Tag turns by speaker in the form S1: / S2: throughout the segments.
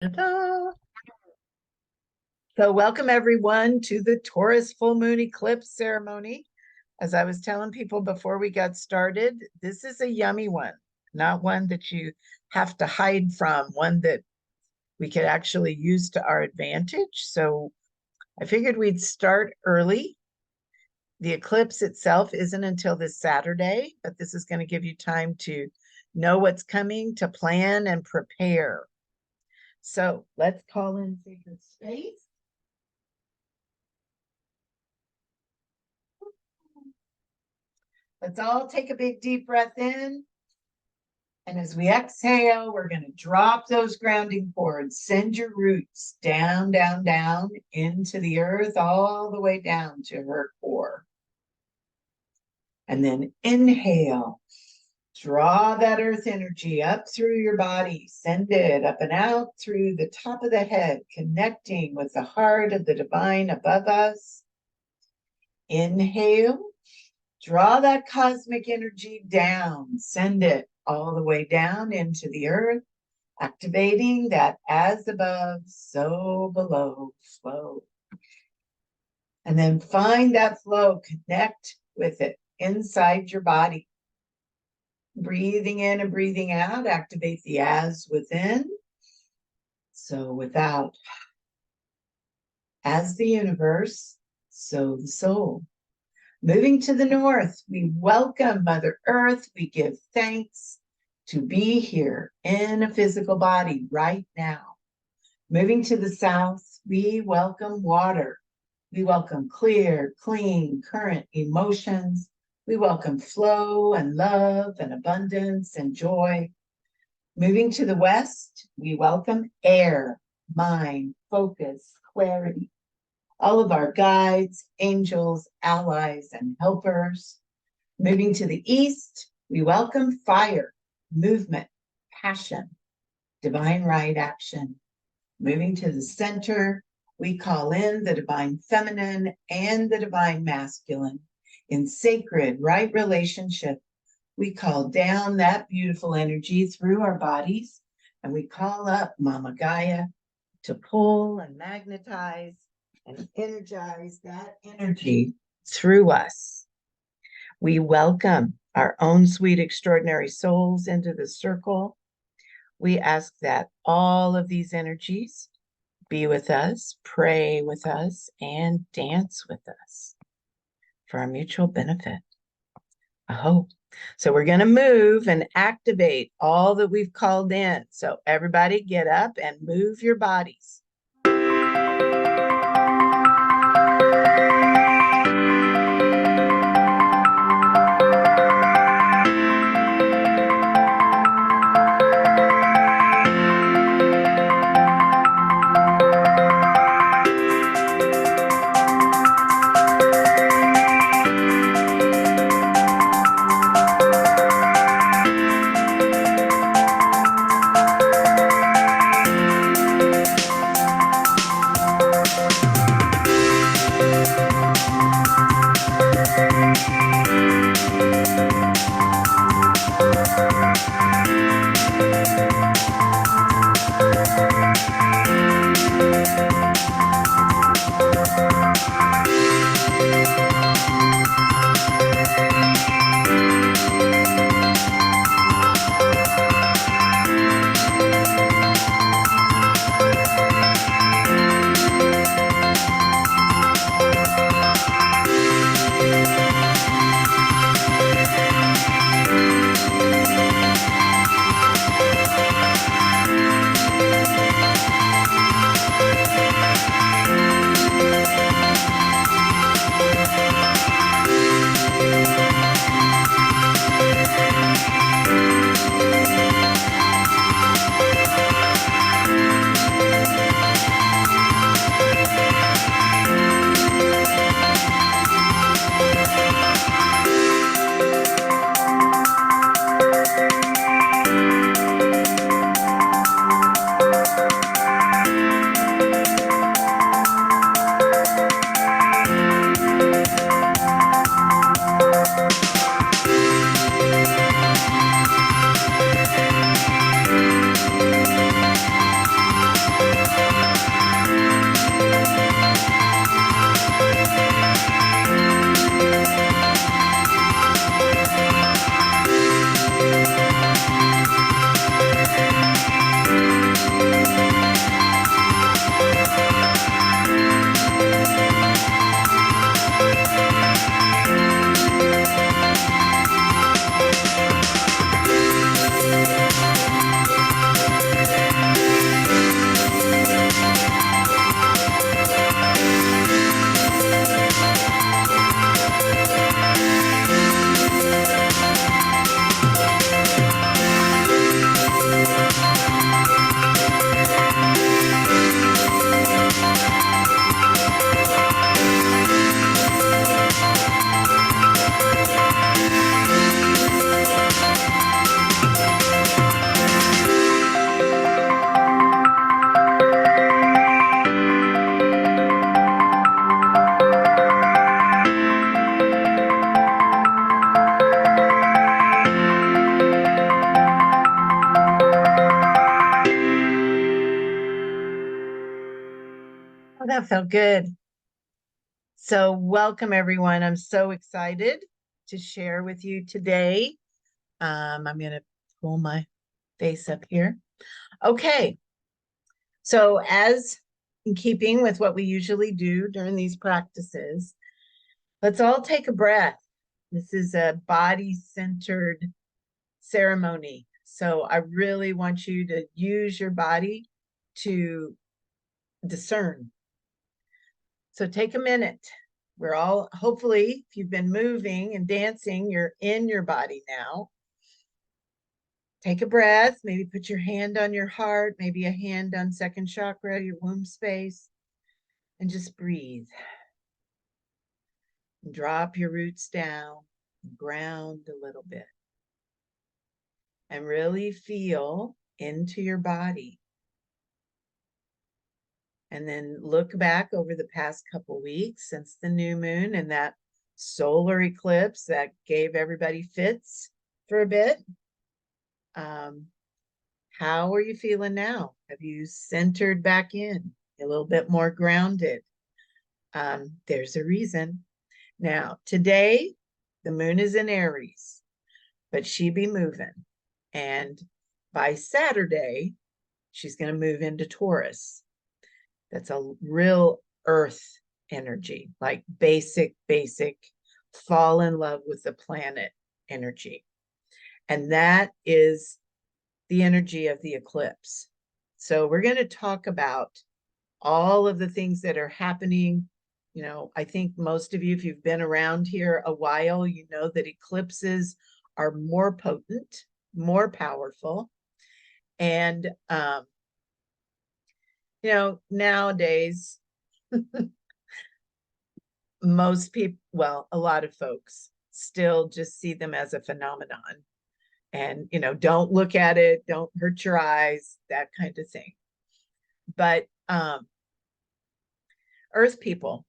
S1: Ta-da. So welcome everyone to the Taurus full moon eclipse ceremony. As I was telling people before we got started, this is a yummy one, not one that you have to hide from, one that we could actually use to our advantage. So I figured we'd start early. The eclipse itself isn't until this Saturday, but this is going to give you time to know what's coming, to plan and prepare. So let's call in sacred space. Let's all take a big deep breath in. And as we exhale, we're going to drop those grounding cords. Send your roots down, down, down into the earth, all the way down to her core. And then inhale. Draw that earth energy up through your body. Send it up and out through the top of the head, connecting with the heart of the divine above us. Inhale. Draw that cosmic energy down. Send it all the way down into the earth, activating that as above, so below flow. And then find that flow, connect with it inside your body. Breathing in and breathing out, activate the as within. So without, as the universe, so the soul. Moving to the north, we welcome Mother Earth. We give thanks to be here in a physical body right now. Moving to the south, we welcome water. We welcome clear, clean, current emotions. We welcome flow and love and abundance and joy. Moving to the west, we welcome air, mind, focus, clarity. All of our guides, angels, allies, and helpers. Moving to the east, we welcome fire, movement, passion, divine right action. Moving to the center, we call in the divine feminine and the divine masculine. In sacred right relationship, we call down that beautiful energy through our bodies, and we call up Mama Gaia to pull and magnetize and energize that energy through us. We welcome our own sweet, extraordinary souls into the circle. We ask that all of these energies be with us, pray with us, and dance with us for our mutual benefit. I hope. So we're going to move and activate all that we've called in. So everybody get up and move your bodies. Oh, that felt good. So, welcome everyone. I'm so excited to share with you today. I'm going to pull my face up here. Okay. So, as in keeping with what we usually do during these practices, let's all take a breath. This is a body-centered ceremony. So, I really want you to use your body to discern. So, take a minute. We're all, hopefully, if you've been moving and dancing, you're in your body now. Take a breath, maybe put your hand on your heart, maybe a hand on second chakra, your womb space, and just breathe. And drop your roots down, and ground a little bit. And really feel into your body. And then look back over the past couple weeks since the new moon and that solar eclipse that gave everybody fits for a bit. How are you feeling now? Have you centered back in, a little bit more grounded? There's a reason. Now, today, the moon is in Aries, but she be moving. And by Saturday, she's going to move into Taurus. That's a real earth energy, like basic, fall in love with the planet energy. And that is the energy of the eclipse. So we're going to talk about all of the things that are happening. You know, I think most of you, if you've been around here a while, you know that eclipses are more potent, more powerful. And, you know, nowadays, most people, well, a lot of folks still just see them as a phenomenon. And, you know, don't look at it, don't hurt your eyes, that kind of thing. But Earth people,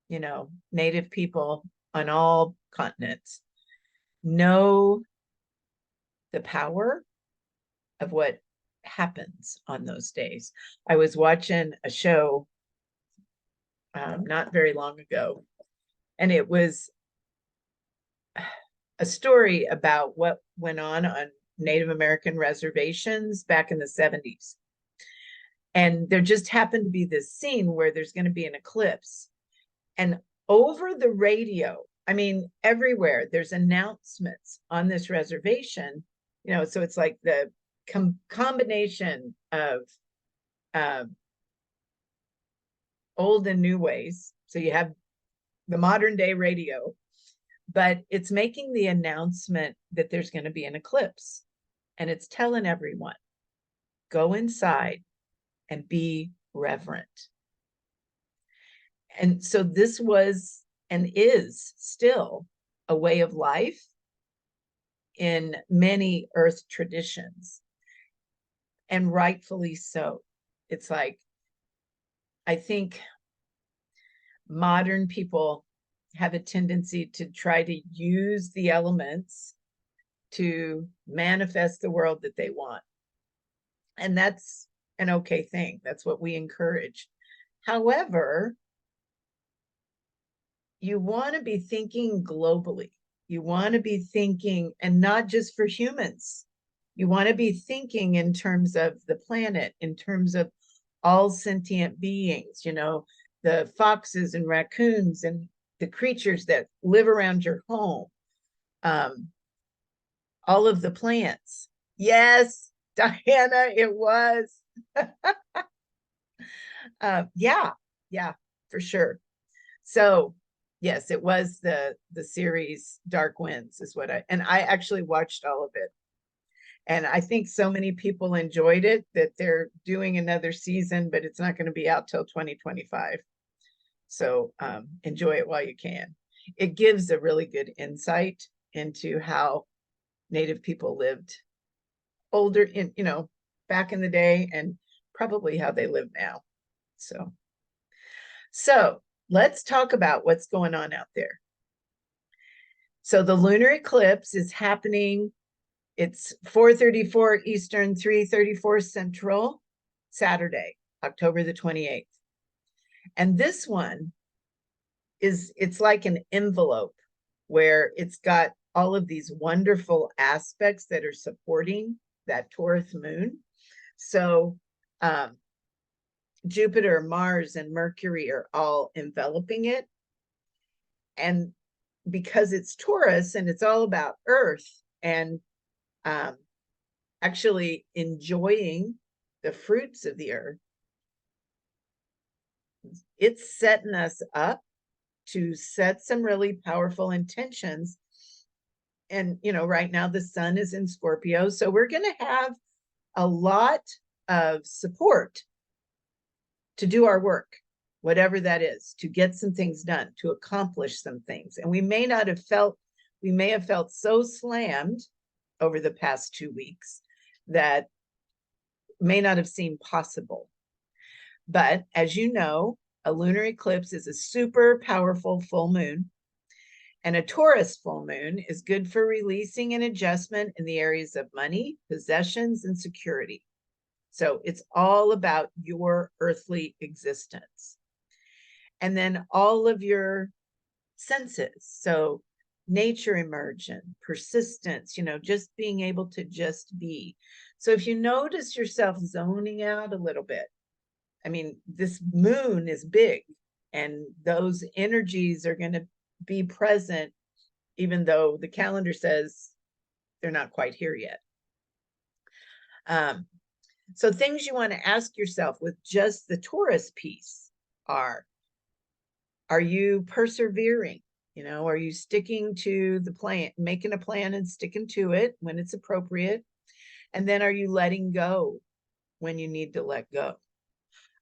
S1: you know, native people on all continents know the power of what happens on those days. I was watching a show not very long ago, and it was a story about what went on Native American reservations back in the 70s. And there just happened to be this scene where there's going to be an eclipse. And over the radio, I mean, everywhere, there's announcements on this reservation, you know, so it's like the combination of old and new ways. So you have the modern day radio, but it's making the announcement that there's going to be an eclipse. And it's telling everyone, go inside and be reverent. And so this was and is still a way of life in many earth traditions, and rightfully so. It's like, I think modern people have a tendency to try to use the elements to manifest the world that they want. And that's an okay thing. That's what we encourage. However, you want to be thinking globally. You want to be thinking, and not just for humans. You want to be thinking in terms of the planet, in terms of all sentient beings, you know, the foxes and raccoons and the creatures that live around your home, all of the plants. Yes, Diana, it was. Yeah, for sure. So yes, it was the series Dark Winds is what and I actually watched all of it. And I think so many people enjoyed it that they're doing another season, but it's not going to be out till 2025. So enjoy it while you can. It gives a really good insight into how Native people lived older in, you know, back in the day, and probably how they live now. So let's talk about what's going on out there. So the lunar eclipse is happening. It's 4:34 Eastern, 3:34 Central, Saturday, October the 28th. And this one it's like an envelope where it's got all of these wonderful aspects that are supporting that Taurus moon. So Jupiter, Mars, and Mercury are all enveloping it. And because it's Taurus and it's all about Earth and actually enjoying the fruits of the earth, it's setting us up to set some really powerful intentions. And, you know, right now the sun is in Scorpio, so we're going to have a lot of support to do our work, whatever that is, to get some things done, to accomplish some things. And we may have felt so slammed over the past 2 weeks that may not have seemed possible. But as you know, a lunar eclipse is a super powerful full moon. And a Taurus full moon is good for releasing an adjustment in the areas of money, possessions, and security. So it's all about your earthly existence. And then all of your senses. So nature immersion, persistence, you know, just being able to just be. So if you notice yourself zoning out a little bit, I mean, this moon is big and those energies are going to be present, even though the calendar says they're not quite here yet. So things you want to ask yourself with just the Taurus piece are you persevering? You know, are you sticking to the plan, making a plan and sticking to it when it's appropriate? And then are you letting go when you need to let go?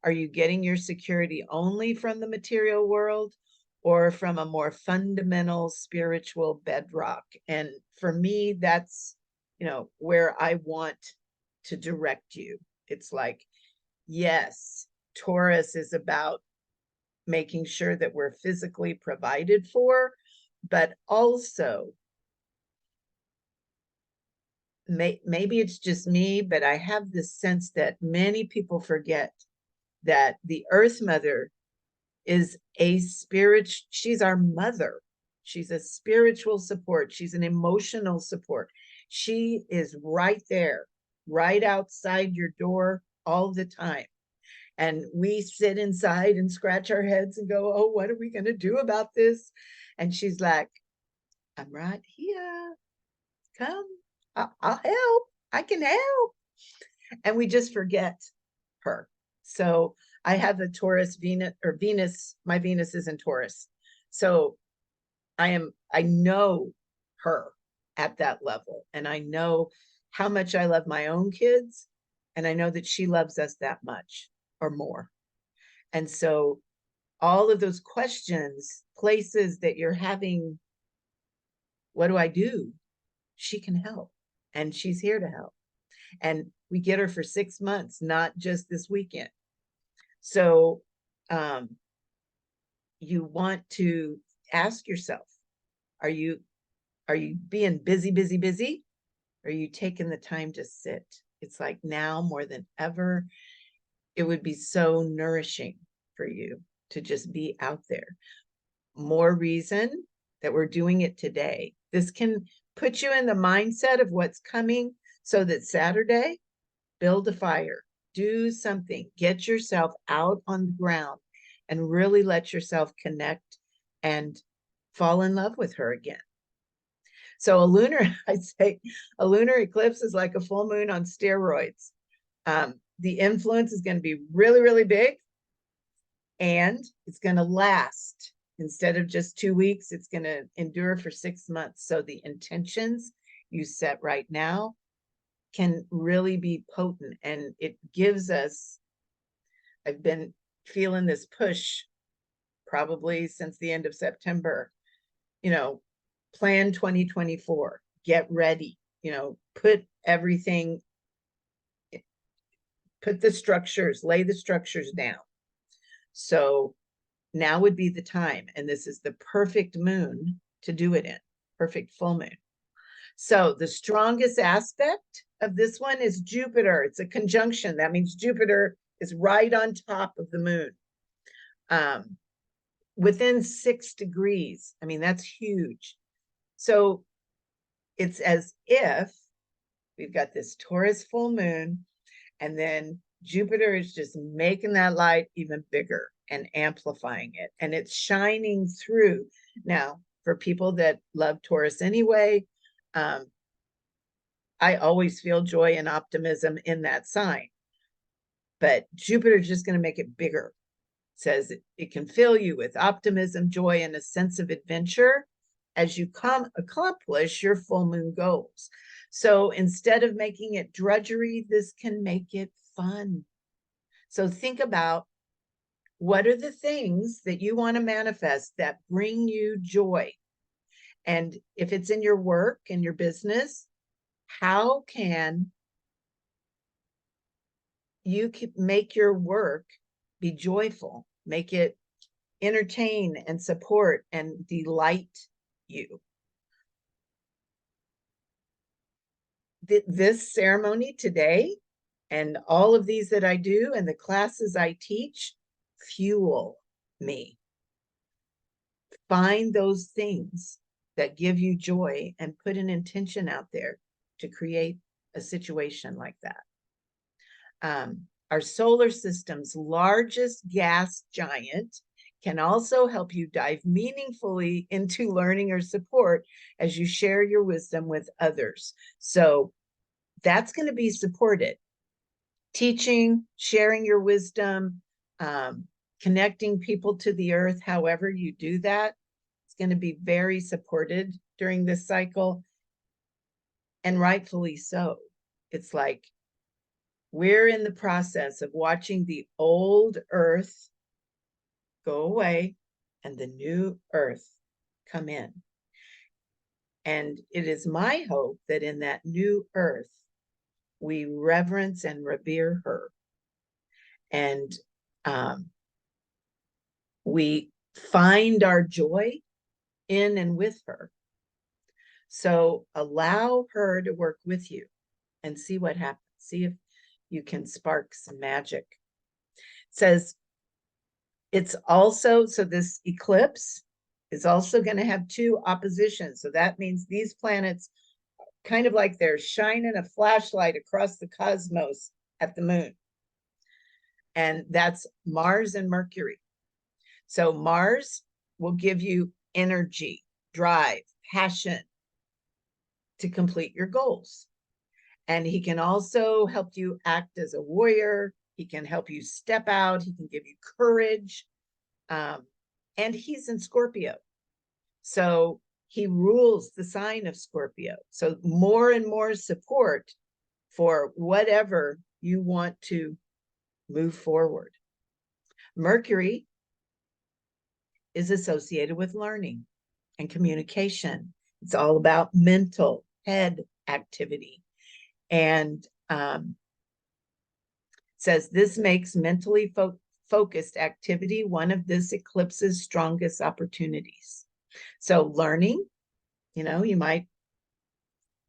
S1: Are you getting your security only from the material world or from a more fundamental spiritual bedrock? And for me, that's, you know, where I want to direct you. It's like, yes, Taurus is about making sure that we're physically provided for, but also maybe it's just me, but I have this sense that many people forget that the Earth Mother is a spirit. She's our mother. She's a spiritual support. She's an emotional support. She is right there, right outside your door all the time. And we sit inside and scratch our heads and go, oh, what are we going to do about this? And she's like, I'm right here. Come, I'll help. I can help. And we just forget her. So I have a Taurus Venus, my Venus is in Taurus. So I know her at that level. And I know how much I love my own kids. And I know that she loves us that much or more. And so all of those questions, places that you're having, what do I do? She can help. And she's here to help. And we get her for 6 months, not just this weekend. So you want to ask yourself, are you being busy, busy, busy? Or are you taking the time to sit? It's like now more than ever, it would be so nourishing for you to just be out there. More reason that we're doing it today. This can put you in the mindset of what's coming so that Saturday, build a fire, do something, get yourself out on the ground and really let yourself connect and fall in love with her again. So I say a lunar eclipse is like a full moon on steroids. The influence is going to be really, really big and it's going to last. Instead of just 2 weeks, it's going to endure for 6 months. So the intentions you set right now can really be potent, and it gives us, I've been feeling this push probably since the end of September, you know, plan 2024, get ready, you know, put everything, put the structures, lay the structures down. So now would be the time, and this is the perfect moon to do it in, perfect full moon. So the strongest aspect of this one is Jupiter. It's a conjunction. That means Jupiter is right on top of the moon. within 6 degrees. I mean, that's huge. So it's as if we've got this Taurus full moon, and then Jupiter is just making that light even bigger and amplifying it, and it's shining through. Now, for people that love Taurus anyway, I always feel joy and optimism in that sign. But Jupiter is just going to make it bigger. It says it can fill you with optimism, joy, and a sense of adventure as you accomplish your full moon goals. So instead of making it drudgery, this can make it fun. So think about, what are the things that you want to manifest that bring you joy? And if it's in your work and your business, how can you make your work be joyful, make it entertain and support and delight you? This ceremony today and all of these that I do and the classes I teach fuel me. Find those things that give you joy and put an intention out there to create a situation like that. Our solar system's largest gas giant can also help you dive meaningfully into learning or support as you share your wisdom with others. So that's going to be supported. Teaching, sharing your wisdom, connecting people to the earth, however you do that, it's going to be very supported during this cycle, and rightfully so. It's like we're in the process of watching the old earth go away and the new earth come in. And it is my hope that in that new earth, we reverence and revere her. And we find our joy in and with her. So allow her to work with you and see what happens. See if you can spark some magic. It says it's also, so this eclipse is also going to have 2 oppositions. So that means these planets, kind of like they're shining a flashlight across the cosmos at the moon. And that's Mars and Mercury. So Mars will give you energy, drive, passion to complete your goals. And he can also help you act as a warrior. He can help you step out. He can give you courage. And he's in Scorpio. So he rules the sign of Scorpio. So more and more support for whatever you want to move forward. Mercury is associated with learning and communication. It's all about mental head activity. And says this makes mentally focused activity one of this eclipse's strongest opportunities. So learning, you might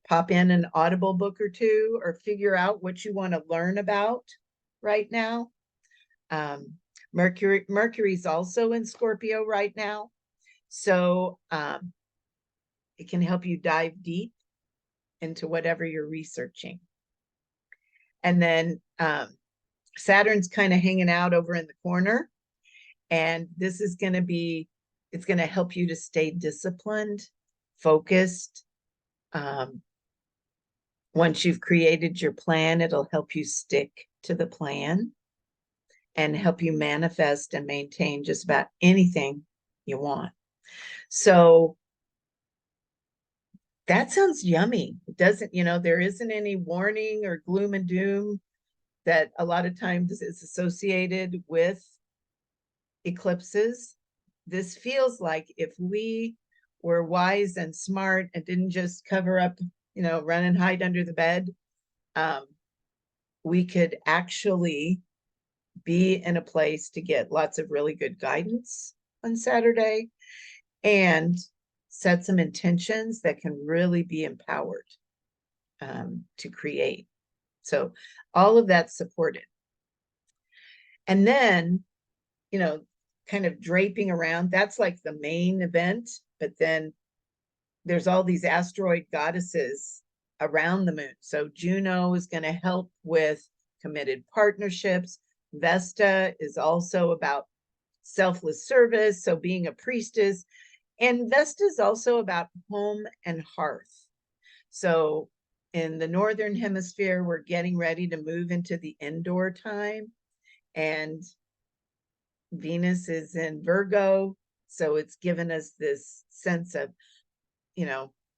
S1: pop in an Audible book or 2 or figure out what you want to learn about right now. Mercury's also in Scorpio right now. So it can help you dive deep into whatever you're researching. And then Saturn's kind of hanging out over in the corner. And this is going to be, it's going to help you to stay disciplined, focused. Once you've created your plan, it'll help you stick to the plan and help you manifest and maintain just about anything you want. So that sounds yummy. It doesn't, there isn't any warning or gloom and doom that a lot of times is associated with eclipses. This feels like if we were wise and smart and didn't just cover up, run and hide under the bed, we could actually be in a place to get lots of really good guidance on Saturday and set some intentions that can really be empowered to create. So all of that's supported. And then, kind of draping around. That's like the main event, but then there's all these asteroid goddesses around the moon. So Juno is going to help with committed partnerships. Vesta is also about selfless service, so being a priestess. And Vesta is also about home and hearth. So in the northern hemisphere, we're getting ready to move into the indoor time, and Venus is in Virgo, so it's given us this sense of,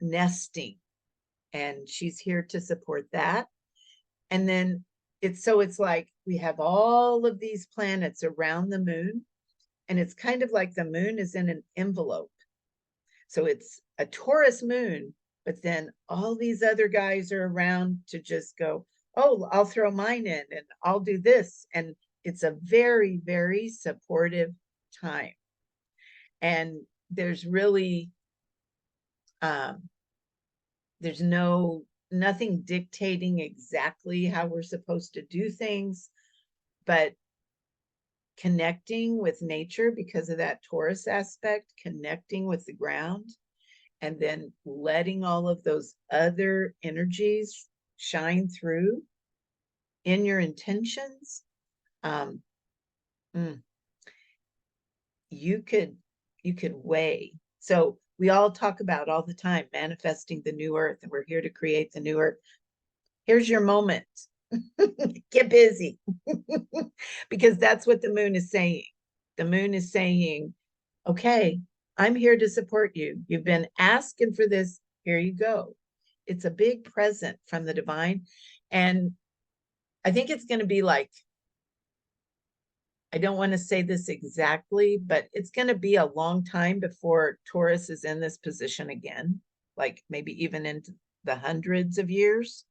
S1: nesting, and she's here to support that. And then it's like we have all of these planets around the moon, and it's kind of like the moon is in an envelope. So it's a Taurus moon, but then all these other guys are around to just go, oh, I'll throw mine in and I'll do this. And it's a very, very supportive time. And there's really, there's nothing dictating exactly how we're supposed to do things, but connecting with nature because of that Taurus aspect, connecting with the ground, and then letting all of those other energies shine through in your intentions. You could weigh. So we all talk about all the time manifesting the new earth, and we're here to create the new earth. Here's your moment. Get busy. Because that's what the moon is saying. The moon is saying, okay, I'm here to support you. You've been asking for this. Here you go. It's a big present from the divine. And I think it's going to be like, I don't want to say this exactly, but it's going to be a long time before Taurus is in this position again, like maybe even into the hundreds of years.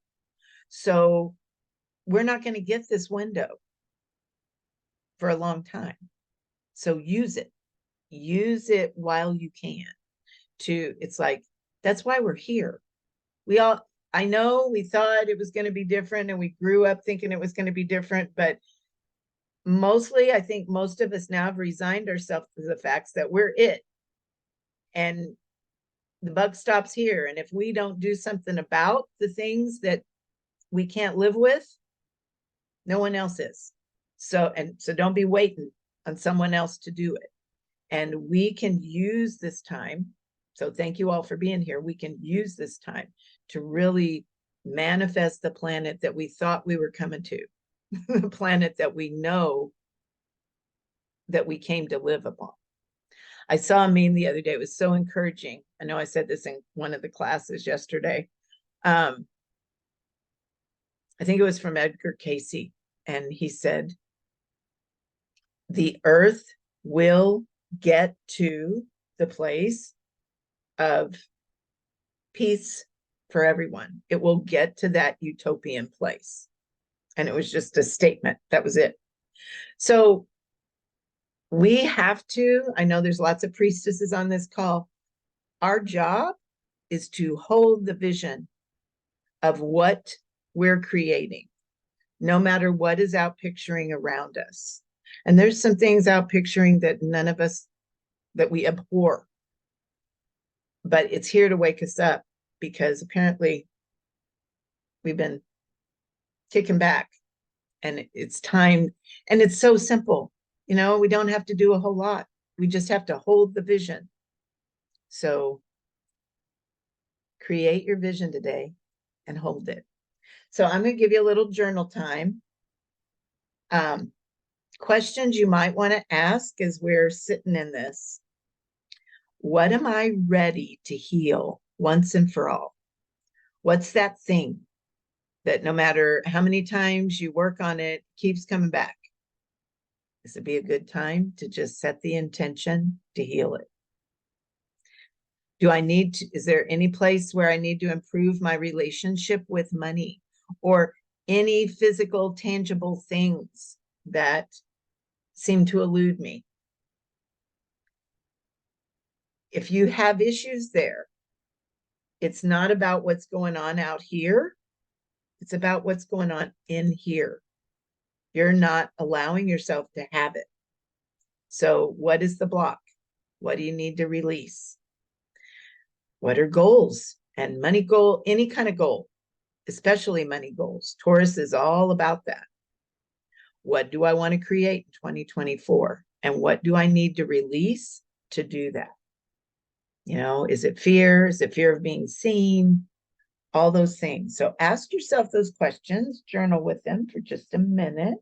S1: So we're not going to get this window for a long time. So use it while you can. It's like, that's why we're here. I know we thought it was going to be different, and we grew up thinking it was going to be different, but mostly I think most of us now have resigned ourselves to the facts that we're it, and the buck stops here. And if we don't do something about the things that we can't live with, no one else is. So don't be waiting on someone else to do it. And we can use this time. So thank you all for being here. We can use this time to really manifest the planet that we thought we were coming to, the planet that we know that we came to live upon. I saw a meme the other day. It was so encouraging. I know I said this in one of the classes yesterday. I think it was from Edgar Cayce, and he said, the earth will get to the place of peace for everyone. It will get to that utopian place. And it was just a statement. That was it. So we have to, I know there's lots of priestesses on this call. Our job is to hold the vision of what we're creating, no matter what is out picturing around us. And there's some things out picturing that none of us, that we abhor. But it's here to wake us up, because apparently we've been kicking back, and it's time. And it's so simple. We don't have to do a whole lot. We just have to hold the vision. So create your vision today and hold it. So I'm going to give you a little journal time. Questions you might want to ask as we're sitting in this. What am I ready to heal once and for all? What's that thing that no matter how many times you work on it, keeps coming back? This would be a good time to just set the intention to heal it. Is there any place where I need to improve my relationship with money, or any physical, tangible things that seem to elude me? If you have issues there, it's not about what's going on out here. It's about what's going on in here. You're not allowing yourself to have it. So what is the block? What do you need to release? What are goals? And money goal, any kind of goal, especially money goals. Taurus is all about that. What do I want to create in 2024? And what do I need to release to do that? You know, is it fear? Is it fear of being seen? All those things. So ask yourself those questions, journal with them for just a minute.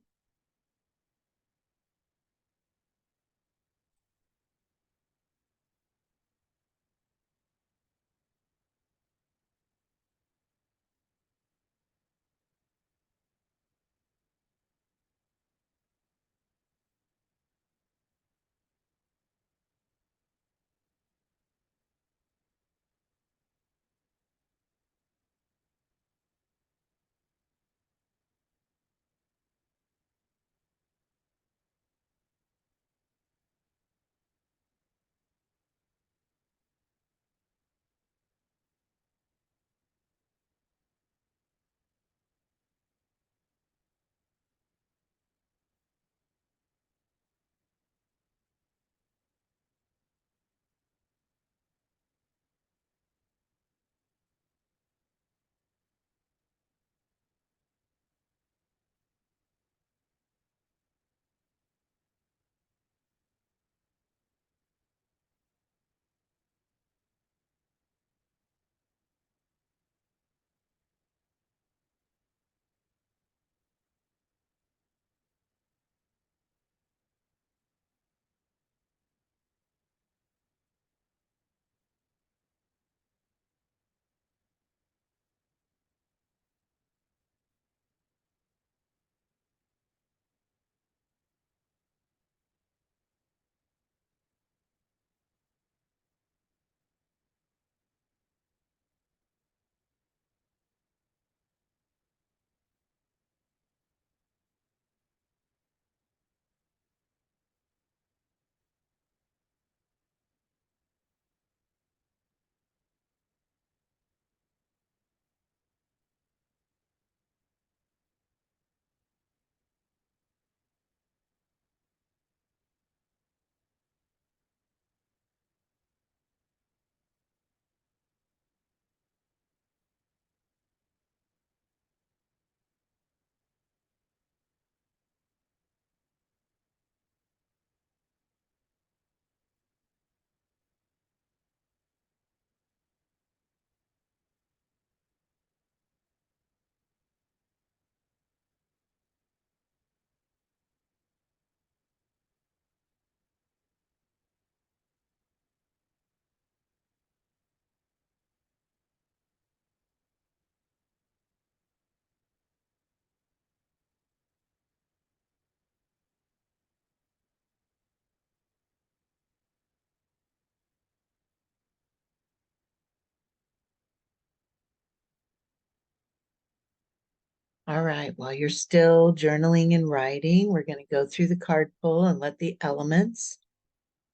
S1: All right, while you're still journaling and writing, we're going to go through the card pull and let the elements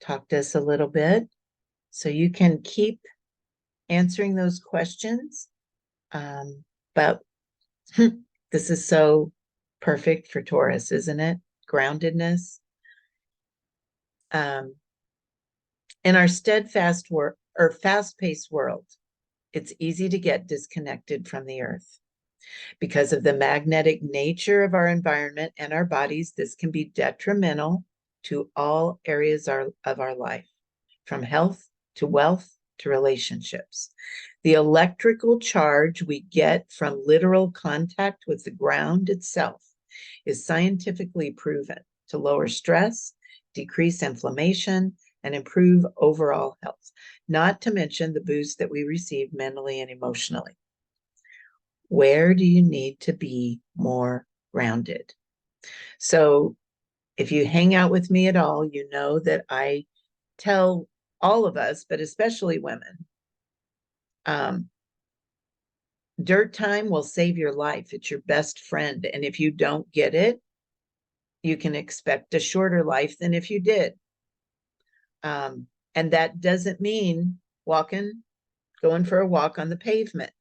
S1: talk to us a little bit. So you can keep answering those questions. But this is so perfect for Taurus, isn't it? Groundedness. In our steadfast work or fast-paced world, it's easy to get disconnected from the earth. Because of the magnetic nature of our environment and our bodies, this can be detrimental to all areas of our life, from health to wealth to relationships. The electrical charge we get from literal contact with the ground itself is scientifically proven to lower stress, decrease inflammation, and improve overall health, not to mention the boost that we receive mentally and emotionally. Where do you need to be more grounded? So if you hang out with me at all, you know that I tell all of us, but especially women, dirt time will save your life. It's your best friend. And if you don't get it, you can expect a shorter life than if you did. And that doesn't mean going for a walk on the pavement.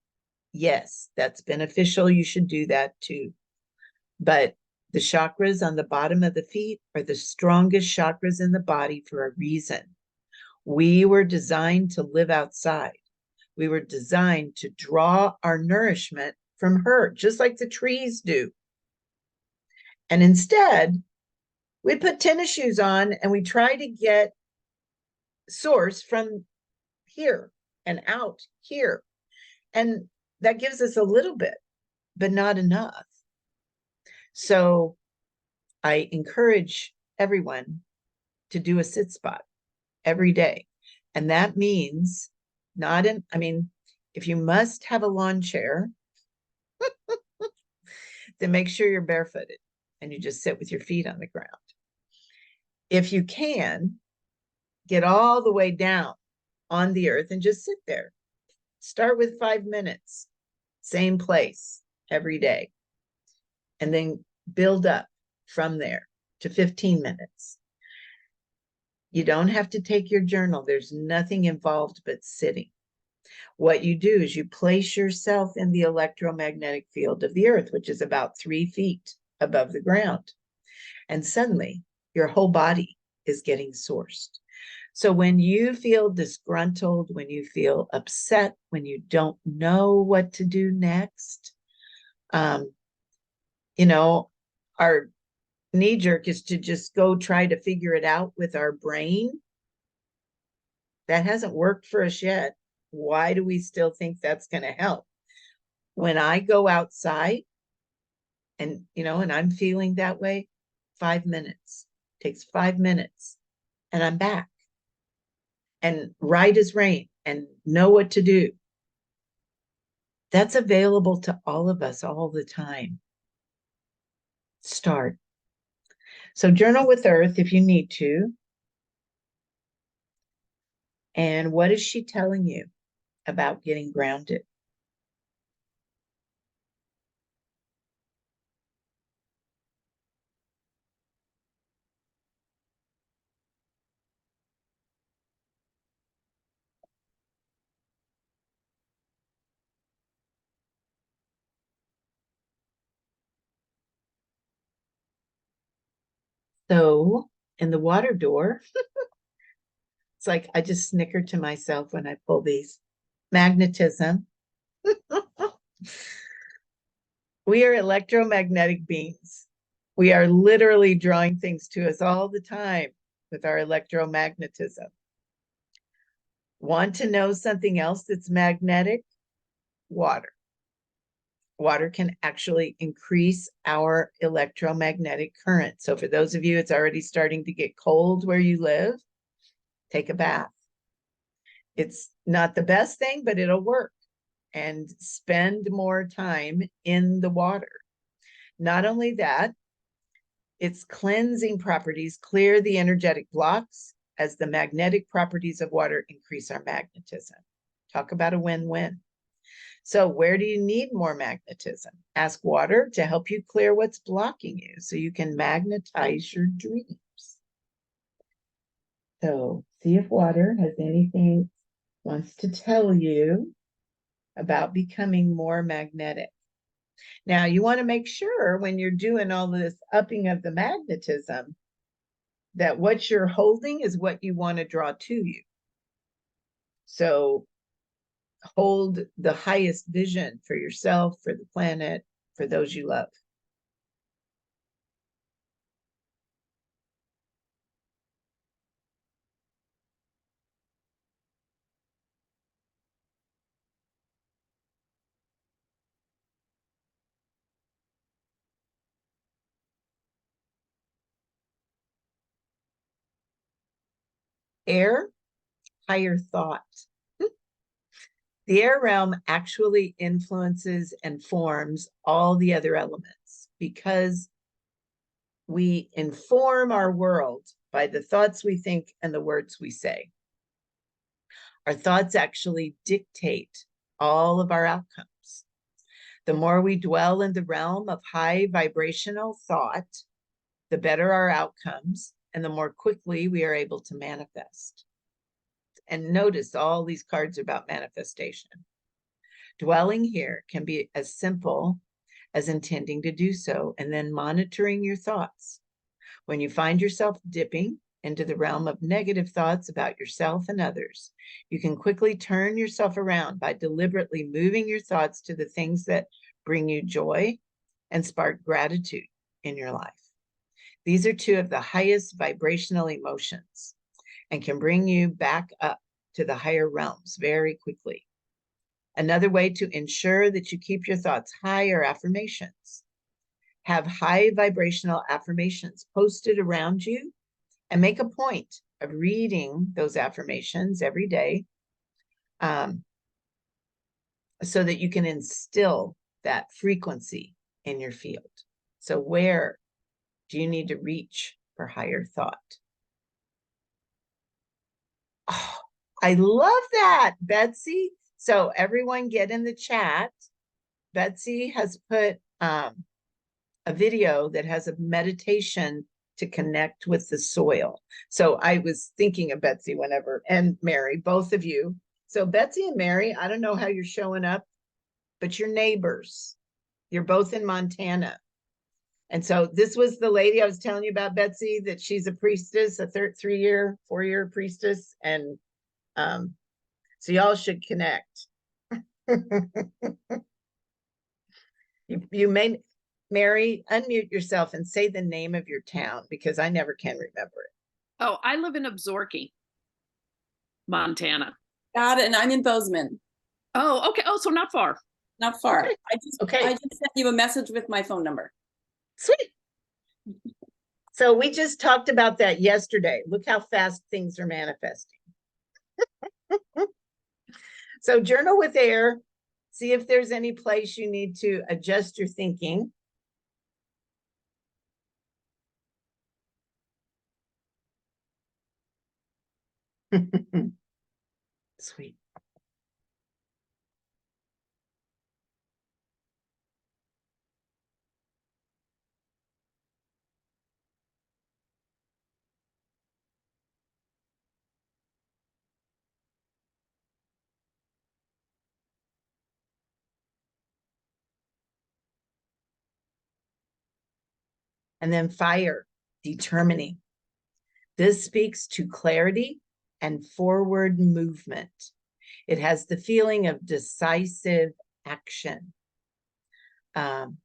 S1: Yes, that's beneficial. You should do that too. But The chakras on the bottom of the feet are the strongest chakras in the body for a reason. We were designed to live outside. We were designed to draw our nourishment from her, just like the trees do. And instead, we put tennis shoes on and we try to get source from here and out here. And that gives us a little bit, but not enough. So I encourage everyone to do a sit spot every day. And that means if you must have a lawn chair, then make sure you're barefooted and you just sit with your feet on the ground. If you can, get all the way down on the earth and just sit there. Start with 5 minutes, same place every day, and then build up from there to 15 minutes. You don't have to take your journal. There's nothing involved but sitting. What you do is you place yourself in the electromagnetic field of the earth, which is about 3 feet above the ground. And suddenly your whole body is getting sourced. So when you feel disgruntled, when you feel upset, when you don't know what to do next, our knee jerk is to just go try to figure it out with our brain. That hasn't worked for us yet. Why do we still think that's going to help? When I go outside and I'm feeling that way, 5 minutes, takes 5 minutes, and I'm back. And right as rain and know what to do. That's available to all of us all the time. Start. So journal with Earth if you need to. And what is she telling you about getting grounded? So in the water door, it's like I just snicker to myself when I pull these. Magnetism. We are electromagnetic beings. We are literally drawing things to us all the time with our electromagnetism. Want to know something else that's magnetic? Water. Water can actually increase our electromagnetic current. So for those of you, it's already starting to get cold where you live, take a bath. It's not the best thing, but it'll work. And spend more time in the water. Not only that, its cleansing properties clear the energetic blocks as the magnetic properties of water increase our magnetism. Talk about a win-win. So where do you need more magnetism? Ask water to help you clear what's blocking you so you can magnetize your dreams. So see if water has anything wants to tell you about becoming more magnetic. Now, you want to make sure when you're doing all this upping of the magnetism that what you're holding is what you want to draw to you. So hold the highest vision for yourself, for the planet, for those you love. Air, higher thought. The air realm actually influences and forms all the other elements because we inform our world by the thoughts we think and the words we say. Our thoughts actually dictate all of our outcomes. The more we dwell in the realm of high vibrational thought, the better our outcomes and the more quickly we are able to manifest. And notice all these cards about manifestation. Dwelling here can be as simple as intending to do so, and then monitoring your thoughts. When you find yourself dipping into the realm of negative thoughts about yourself and others, you can quickly turn yourself around by deliberately moving your thoughts to the things that bring you joy and spark gratitude in your life. These are two of the highest vibrational emotions and can bring you back up to the higher realms very quickly. Another way to ensure that you keep your thoughts high are affirmations. Have high vibrational affirmations posted around you and make a point of reading those affirmations every day so that you can instill that frequency in your field. So where do you need to reach for higher thought? Oh, I love that, Betsy. So everyone get in the chat. Betsy has put a video that has a meditation to connect with the soil. So I was thinking of Betsy whenever, and Mary, both of you. So Betsy and Mary, I don't know how you're showing up, but you're neighbors. You're both in Montana. And so this was the lady I was telling you about, Betsy, that she's a priestess, a 4-year priestess. And so y'all should connect. you may, Mary, unmute yourself and say the name of your town, because I never can remember it.
S2: Oh, I live in Absaroka, Montana.
S3: Got it. And I'm in Bozeman.
S2: Oh, okay. Oh, so not far.
S3: Not far.
S1: Okay.
S3: I just sent you a message with my phone number.
S1: Sweet. So we just talked about that yesterday. Look how fast things are manifesting. So journal with air. See if there's any place you need to adjust your thinking. Sweet. And then fire, determining. This speaks to clarity and forward movement. It has the feeling of decisive action. And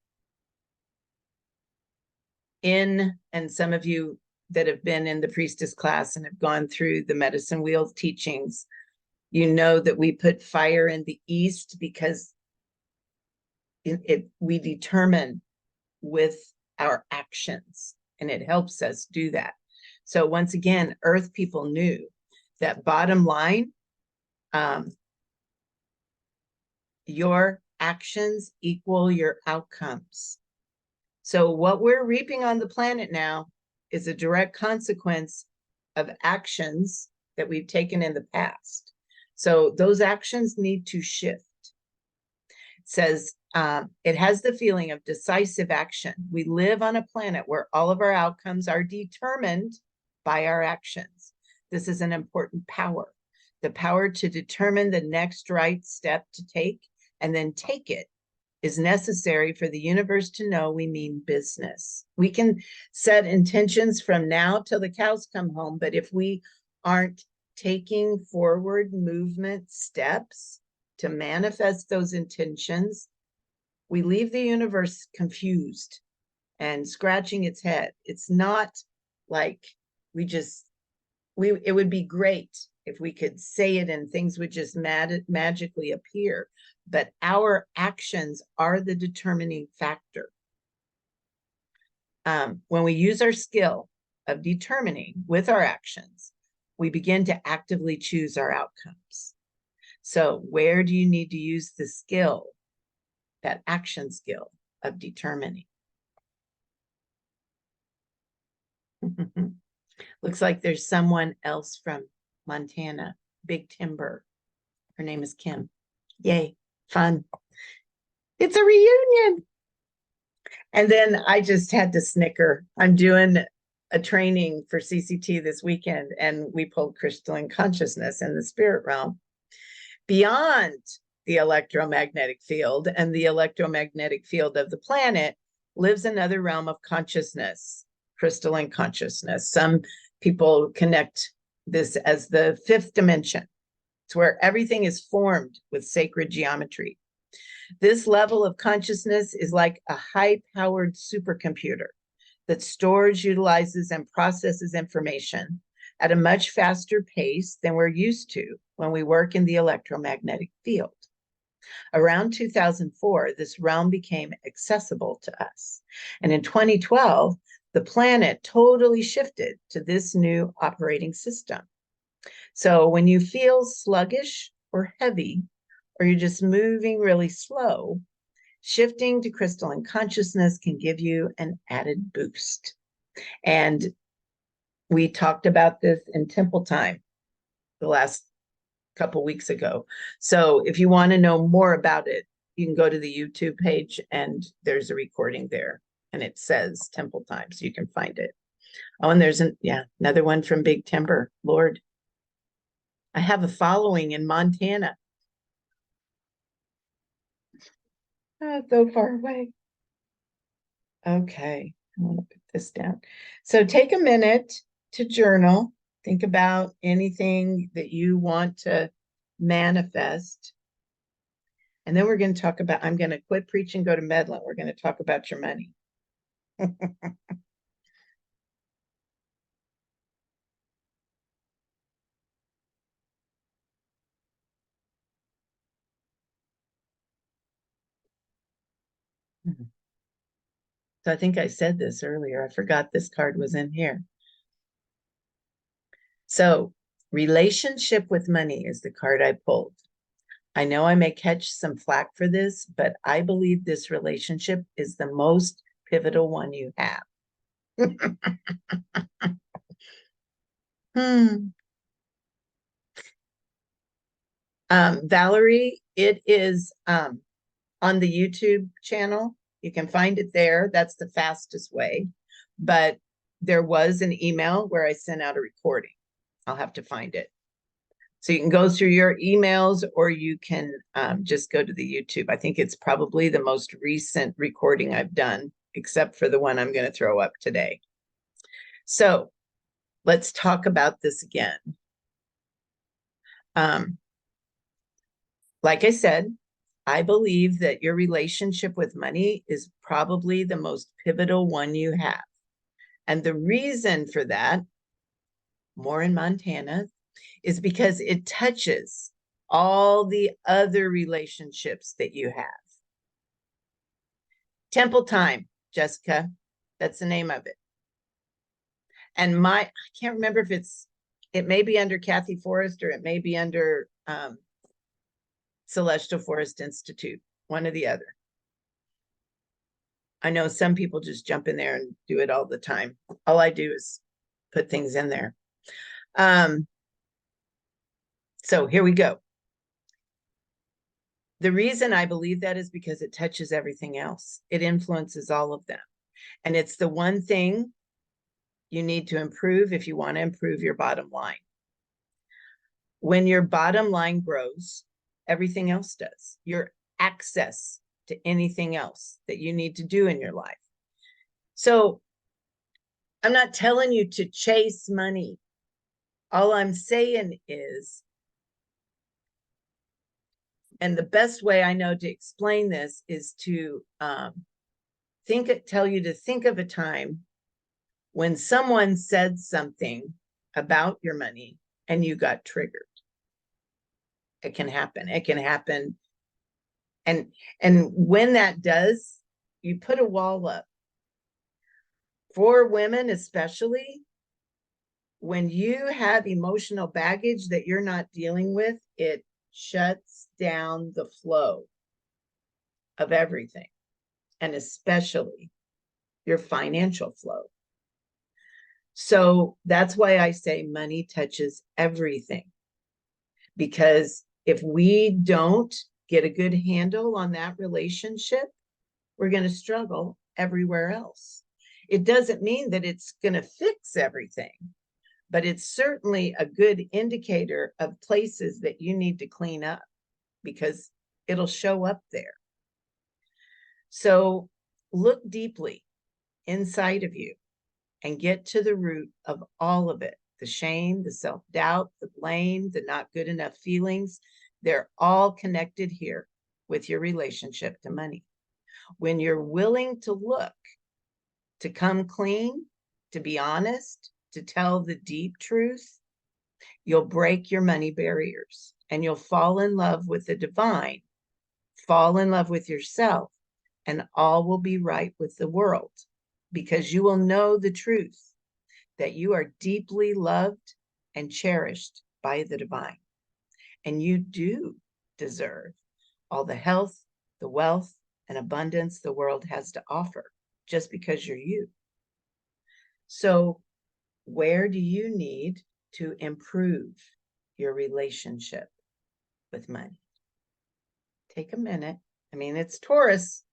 S1: some of you that have been in the priestess class and have gone through the medicine wheel teachings, you know that we put fire in the east because we determine with our actions, and it helps us do that. So once again, earth people knew that bottom line, your actions equal your outcomes. So what we're reaping on the planet now is a direct consequence of actions that we've taken in the past. So those actions need to shift. It says, it has the feeling of decisive action. We live on a planet where all of our outcomes are determined by our actions. This is an important power. The power to determine the next right step to take and then take it is necessary for the universe to know we mean business. We can set intentions from now till the cows come home, but if we aren't taking forward movement steps to manifest those intentions, we leave the universe confused and scratching its head. It's not like it would be great if we could say it and things would just magically appear, but our actions are the determining factor. When we use our skill of determining with our actions, we begin to actively choose our outcomes. So where do you need to use the skill, that action skill of determining? Looks like there's someone else from Montana, Big Timber. Her name is Kim. Yay, fun. It's a reunion. And then I just had to snicker. I'm doing a training for CCT this weekend, and we pulled crystalline consciousness in the spirit realm. Beyond the electromagnetic field, and the electromagnetic field of the planet lives another realm of consciousness, crystalline consciousness. Some people connect this as the fifth dimension. It's where everything is formed with sacred geometry. This level of consciousness is like a high-powered supercomputer that stores, utilizes, and processes information at a much faster pace than we're used to when we work in the electromagnetic field. Around 2004, this realm became accessible to us. And in 2012, the planet totally shifted to this new operating system. So when you feel sluggish or heavy, or you're just moving really slow, shifting to crystalline consciousness can give you an added boost. And we talked about this in Temple Time the last couple weeks ago. So if you want to know more about it, you can go to the YouTube page and there's a recording there and it says Temple Time, so you can find it. Oh, and there's another one from Big Timber. Lord, I have a following in Montana. So far away. Okay, I'm going to put this down. So take a minute to journal. Think about anything that you want to manifest. And then we're going to talk about, I'm going to quit preaching, go to meddling. We're going to talk about your money. So I think I said this earlier. I forgot this card was in here. So relationship with money is the card I pulled. I know I may catch some flack for this, but I believe this relationship is the most pivotal one you have. Valerie, it is on the YouTube channel. You can find it there. That's the fastest way. But there was an email where I sent out a recording. I'll have to find it. So you can go through your emails or you can just go to the YouTube. I think it's probably the most recent recording I've done, except for the one I'm going to throw up today. So let's talk about this again. Like I said, I believe that your relationship with money is probably the most pivotal one you have. And the reason for that, more in Montana, is because it touches all the other relationships that you have. Temple Time, Jessica, that's the name of it. And I can't remember if it may be under Kathy Forrest or it may be under Celestial Forest Institute, one or the other. I know some people just jump in there and do it all the time. All I do is put things in there. So here we go. The reason I believe that is because it touches everything else. It influences all of them. And it's the one thing you need to improve if you want to improve your bottom line. When your bottom line grows, everything else does. Your access to anything else that you need to do in your life. So I'm not telling you to chase money. All I'm saying is, and the best way I know to explain this is to tell you to think of a time when someone said something about your money and you got triggered. It can happen. It can happen. And when that does, you put a wall up. For women especially, when you have emotional baggage that you're not dealing with, it shuts down the flow of everything, and especially your financial flow. So that's why I say money touches everything. Because if we don't get a good handle on that relationship, we're going to struggle everywhere else. It doesn't mean that it's going to fix everything, but it's certainly a good indicator of places that you need to clean up, because It'll show up there. So look deeply inside of you and get to the root of all of it. The shame, the self-doubt, the blame, the not good enough feelings, they're all connected here with your relationship to money. When you're willing to look, to come clean, to be honest, to tell the deep truth, you'll break your money barriers and you'll fall in love with the divine, fall in love with yourself, and all will be right with the world because you will know the truth that you are deeply loved and cherished by the divine. And you do deserve all the health, the wealth, and abundance the world has to offer just because you're you. So, where do you need to improve your relationship with money? Take a minute. I mean, it's Taurus.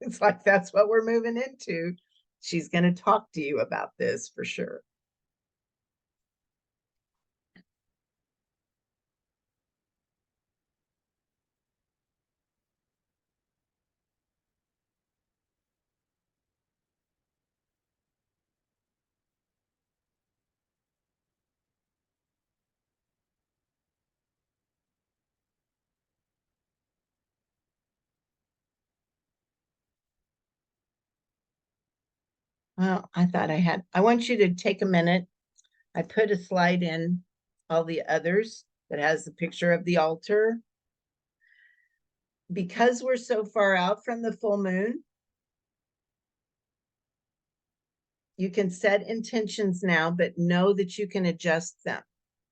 S1: It's like that's what we're moving into. She's going to talk to you about this for sure. Well, I want you to take a minute. I put a slide in all the others that has the picture of the altar. Because we're so far out from the full moon, you can set intentions now, but know that you can adjust them.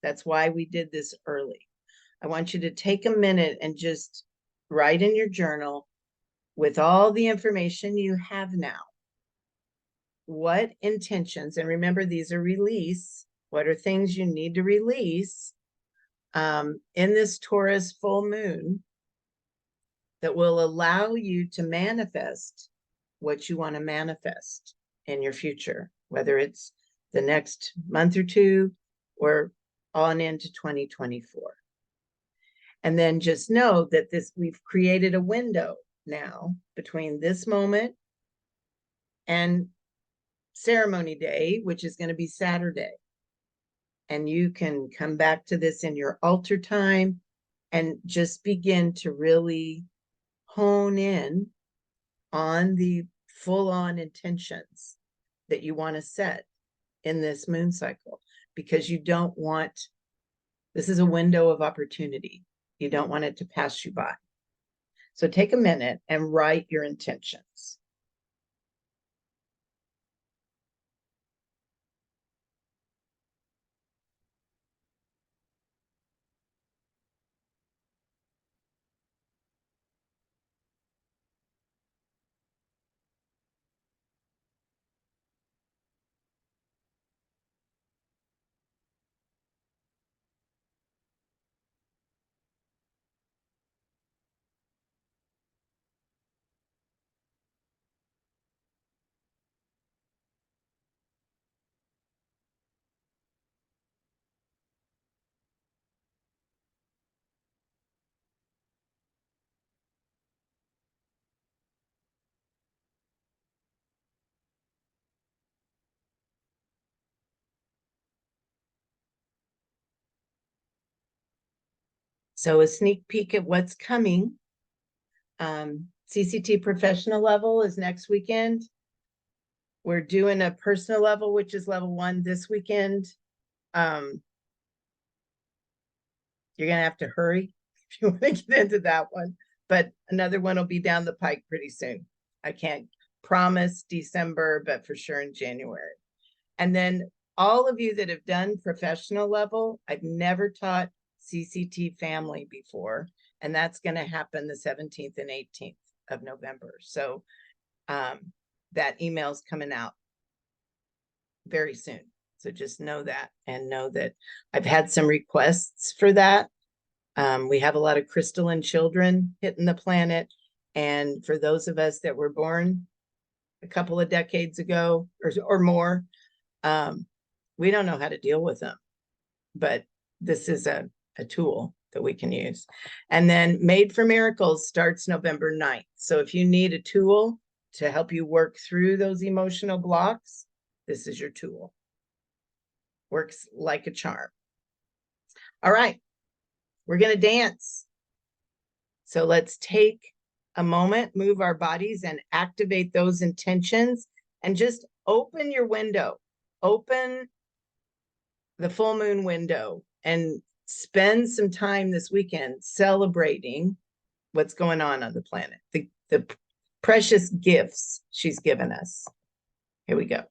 S1: That's why we did this early. I want you to take a minute and just write in your journal with all the information you have now. What intentions, and remember these are release, what are things you need to release in this Taurus full moon that will allow you to manifest what you want to manifest in your future, whether it's the next month or two or on into 2024. And then just know that we've created a window now between this moment and ceremony day, which is going to be Saturday. And you can come back to this in your altar time and just begin to really hone in on the full-on intentions that you want to set in this moon cycle, because you don't want, this is a window of opportunity. You don't want it to pass you by. So take a minute and write your intentions. So a sneak peek at what's coming. CCT professional level is next weekend. We're doing a personal level, which is level 1 this weekend. You're gonna have to hurry if you want to get into that one, but another one will be down the pike pretty soon. I can't promise December, but for sure in January. And then all of you that have done professional level, I've never taught CCT family before, and that's going to happen the 17th and 18th of November. So that email's coming out very soon. So just know that, and know that I've had some requests for that. We have a lot of crystalline children hitting the planet. And for those of us that were born a couple of decades ago or more, we don't know how to deal with them. But this is a tool that we can use. And then Made for Miracles starts November 9th. So if you need a tool to help you work through those emotional blocks, this is your tool. Works like a charm. All right, we're going to dance. So let's take a moment, move our bodies and activate those intentions, and just open your window. Open the full moon window and spend some time this weekend celebrating what's going on the planet, the precious gifts she's given us. Here we go.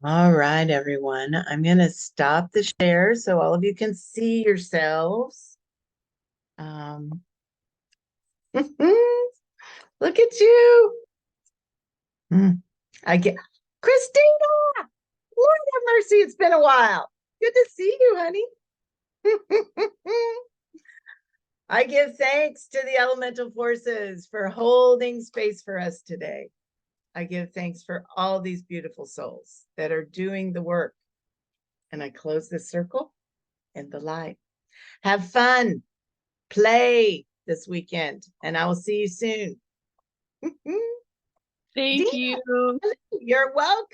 S1: All right, everyone. I'm going to stop the share so all of you can see yourselves. Look at you. I get Christina. Lord have mercy, it's been a while. Good to see you, honey. I give thanks to the elemental forces for holding space for us today. I give thanks for all these beautiful souls that are doing the work. And I close this circle in the light. Have fun, play this weekend, and I will see you soon.
S2: Thank
S1: Dina,
S2: you.
S1: you're welcome.